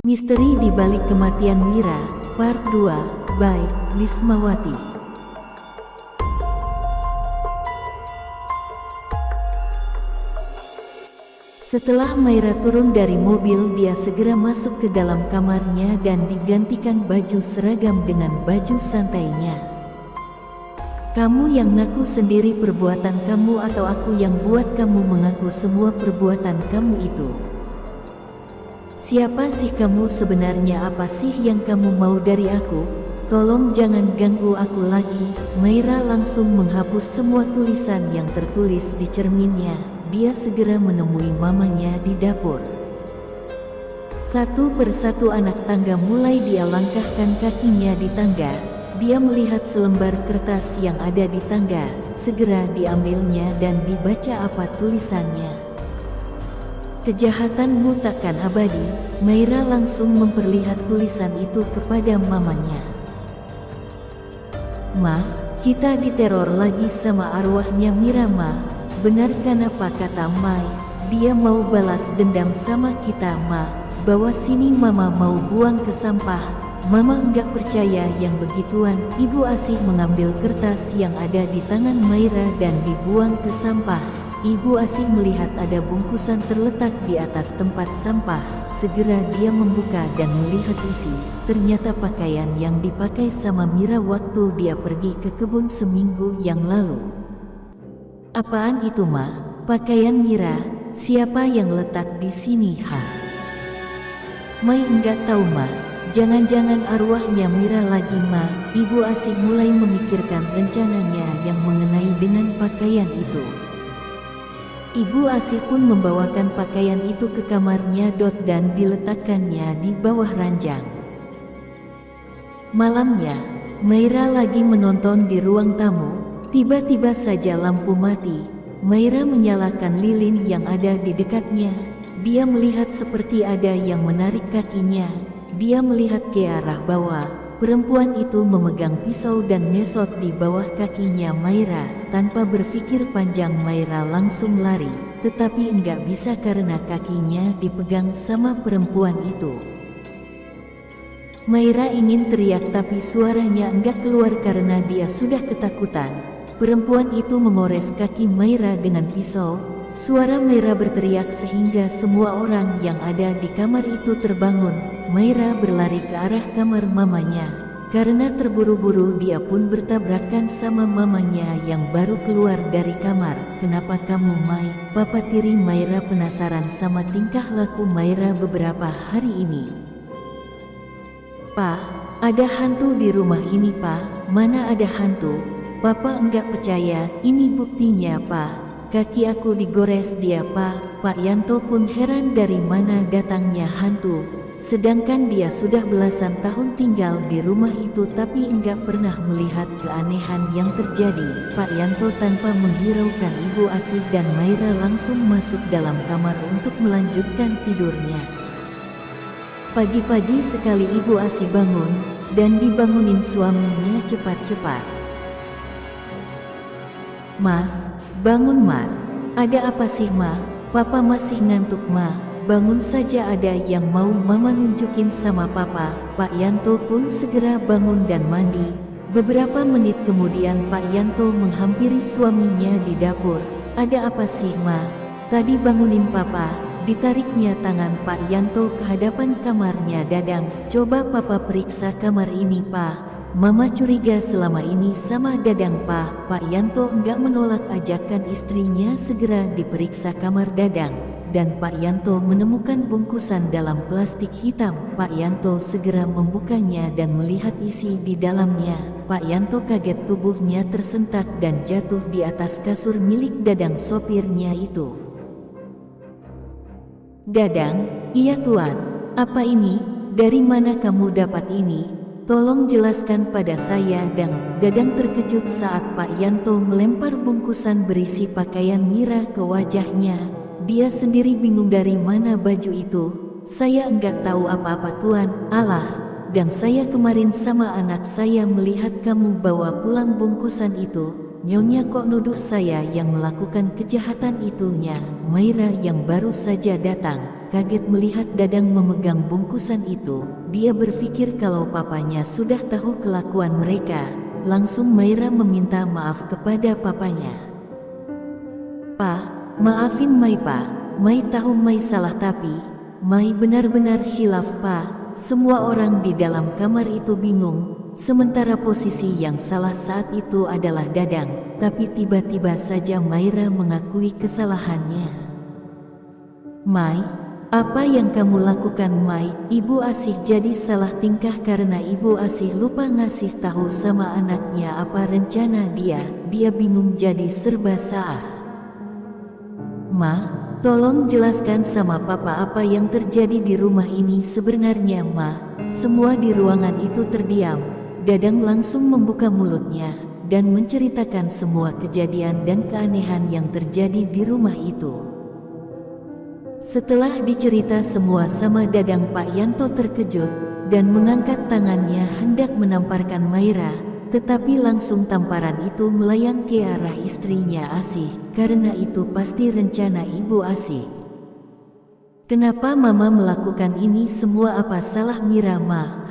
Misteri di Balik Kematian Mira, Part 2, by Lismawati. Setelah Maira turun dari mobil, dia segera masuk ke dalam kamarnya dan digantikan baju seragam dengan baju santainya. Kamu yang ngaku sendiri perbuatan kamu atau aku yang buat kamu mengaku semua perbuatan kamu itu? Siapa sih kamu sebenarnya? Apa sih yang kamu mau dari aku? Tolong jangan ganggu aku lagi. Maira langsung menghapus semua tulisan yang tertulis di cerminnya. Dia segera menemui mamanya di dapur. Satu persatu anak tangga mulai dia langkahkan kakinya di tangga. Dia melihat selembar kertas yang ada di tangga. Segera diambilnya dan dibaca apa tulisannya. Kejahatanmu takkan abadi. Maira langsung memperlihat tulisan itu kepada mamanya. Ma, kita diteror lagi sama arwahnya Mira, Ma. Benarkan apa kata Mai? Dia mau balas dendam sama kita, Ma. Bawa sini, Mama mau buang ke sampah. Mama enggak percaya yang begituan. Ibu Asih mengambil kertas yang ada di tangan Maira dan dibuang ke sampah. Ibu Asih melihat ada bungkusan terletak di atas tempat sampah. Segera dia membuka dan melihat isi. Ternyata pakaian yang dipakai sama Mira waktu dia pergi ke kebun seminggu yang lalu. Apaan itu, Ma? Pakaian Mira? Siapa yang letak di sini, ha? Mai enggak tahu, Ma. Jangan-jangan arwahnya Mira lagi, Ma. Ibu Asih mulai memikirkan rencananya yang mengenai dengan pakaian itu. Ibu Asih pun membawakan pakaian itu ke kamarnya dan diletakkannya di bawah ranjang. Malamnya, Maira lagi menonton di ruang tamu. Tiba-tiba saja lampu mati. Maira menyalakan lilin yang ada di dekatnya. Dia melihat seperti ada yang menarik kakinya. Dia melihat ke arah bawah. Perempuan itu memegang pisau dan mesot di bawah kakinya Maira. Tanpa berpikir panjang, Maira langsung lari. Tetapi enggak bisa karena kakinya dipegang sama perempuan itu. Maira ingin teriak tapi suaranya enggak keluar karena dia sudah ketakutan. Perempuan itu mengores kaki Maira dengan pisau. Suara Maira berteriak sehingga semua orang yang ada di kamar itu terbangun. Maira berlari ke arah kamar mamanya. Karena terburu-buru, dia pun bertabrakan sama mamanya yang baru keluar dari kamar. Kenapa kamu, Mai? Papa tiri Maira penasaran sama tingkah laku Maira beberapa hari ini. Pa, ada hantu di rumah ini, Pa. Mana ada hantu? Papa enggak percaya. Ini buktinya, Pa. Kaki aku digores dia, Pa. Pak Yanto pun heran dari mana datangnya hantu. Sedangkan dia sudah belasan tahun tinggal di rumah itu tapi enggak pernah melihat keanehan yang terjadi. Pak Yanto tanpa menghiraukan Ibu Asih dan Maira langsung masuk dalam kamar untuk melanjutkan tidurnya. Pagi-pagi sekali Ibu Asih bangun dan dibangunin suaminya cepat-cepat. Mas, bangun Mas. Ada apa sih, Ma? Papa masih ngantuk, Ma. Bangun saja, ada yang mau Mama nunjukin sama Papa. Pak Yanto pun segera bangun dan mandi. Beberapa menit kemudian Pak Yanto menghampiri suaminya di dapur. Ada apa sih, Ma? Tadi bangunin Papa. Ditariknya tangan Pak Yanto ke hadapan kamarnya Dadang. Coba Papa periksa kamar ini, Pa. Mama curiga selama ini sama Dadang, Pa. Pak Yanto enggak menolak ajakan istrinya. Segera diperiksa kamar Dadang. Dan Pak Yanto menemukan bungkusan dalam plastik hitam. Pak Yanto segera membukanya dan melihat isi di dalamnya. Pak Yanto kaget, tubuhnya tersentak dan jatuh di atas kasur milik Dadang, sopirnya itu. Dadang, iya Tuan. Apa ini? Dari mana kamu dapat ini? Tolong jelaskan pada saya, Dang. Dadang terkejut saat Pak Yanto melempar bungkusan berisi pakaian Mira ke wajahnya. Dia sendiri bingung dari mana baju itu. Saya enggak tahu apa-apa, Tuan. Alah, dan saya kemarin sama anak saya melihat kamu bawa pulang bungkusan itu. Nyonya kok nuduh saya yang melakukan kejahatan itunya? Maira yang baru saja datang kaget melihat Dadang memegang bungkusan itu. Dia berpikir kalau papanya sudah tahu kelakuan mereka. Langsung Maira meminta maaf kepada papanya. "Pa, maafin Mai Pa. Mai tahu Mai salah tapi Mai benar-benar khilaf Pa." Semua orang di dalam kamar itu bingung. Sementara posisi yang salah saat itu adalah Dadang, tapi tiba-tiba saja Maira mengakui kesalahannya. "Mai, apa yang kamu lakukan Mai?" Ibu Asih jadi salah tingkah karena Ibu Asih lupa ngasih tahu sama anaknya apa rencana dia. Dia bingung jadi serba salah. "Ma, tolong jelaskan sama Papa apa yang terjadi di rumah ini sebenarnya Ma." Semua di ruangan itu terdiam. Dadang langsung membuka mulutnya dan menceritakan semua kejadian dan keanehan yang terjadi di rumah itu. Setelah dicerita semua sama Dadang, Pak Yanto terkejut dan mengangkat tangannya hendak menamparkan Maira, tetapi langsung tamparan itu melayang ke arah istrinya Asih, karena itu pasti rencana Ibu Asih. "Kenapa Mama melakukan ini semua? Apa salah Mira Ma?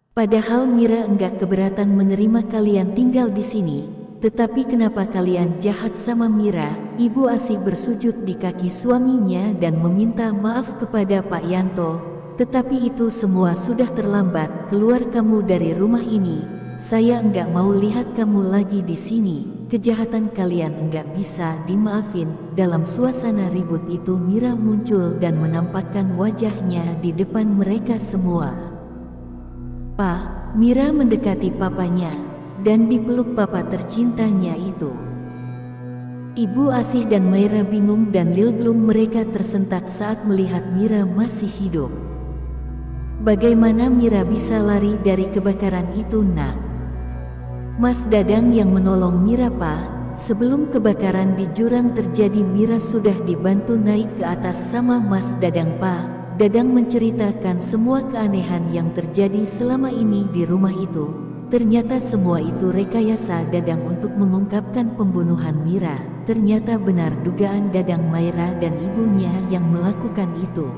Padahal Mira enggak keberatan menerima kalian tinggal di sini. Tetapi kenapa kalian jahat sama Mira?" Ibu Asih bersujud di kaki suaminya dan meminta maaf kepada Pak Yanto. "Tetapi itu semua sudah terlambat. Keluar kamu dari rumah ini. Saya enggak mau lihat kamu lagi di sini. Kejahatan kalian enggak bisa dimaafin." Dalam suasana ribut itu Mira muncul dan menampakkan wajahnya di depan mereka semua. "Pa." Mira mendekati papanya dan dipeluk papa tercintanya itu. Ibu Asih dan Maira bingung dan lilglum, mereka tersentak saat melihat Mira masih hidup. Bagaimana Mira bisa lari dari kebakaran itu Nak? Mas Dadang yang menolong Mira Pa. Sebelum kebakaran di jurang terjadi Mira sudah dibantu naik ke atas sama Mas Dadang Pa. Dadang menceritakan semua keanehan yang terjadi selama ini di rumah itu. Ternyata semua itu rekayasa Dadang untuk mengungkapkan pembunuhan Mira. Ternyata benar dugaan Dadang, Maira dan ibunya yang melakukan itu.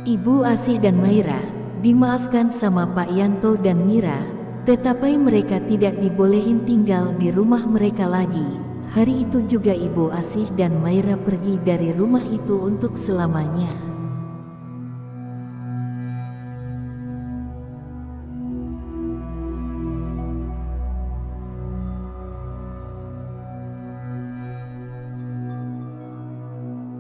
Ibu Asih dan Maira dimaafkan sama Pak Yanto dan Mira, tetapi mereka tidak dibolehin tinggal di rumah mereka lagi. Hari itu juga Ibu Asih dan Maira pergi dari rumah itu untuk selamanya.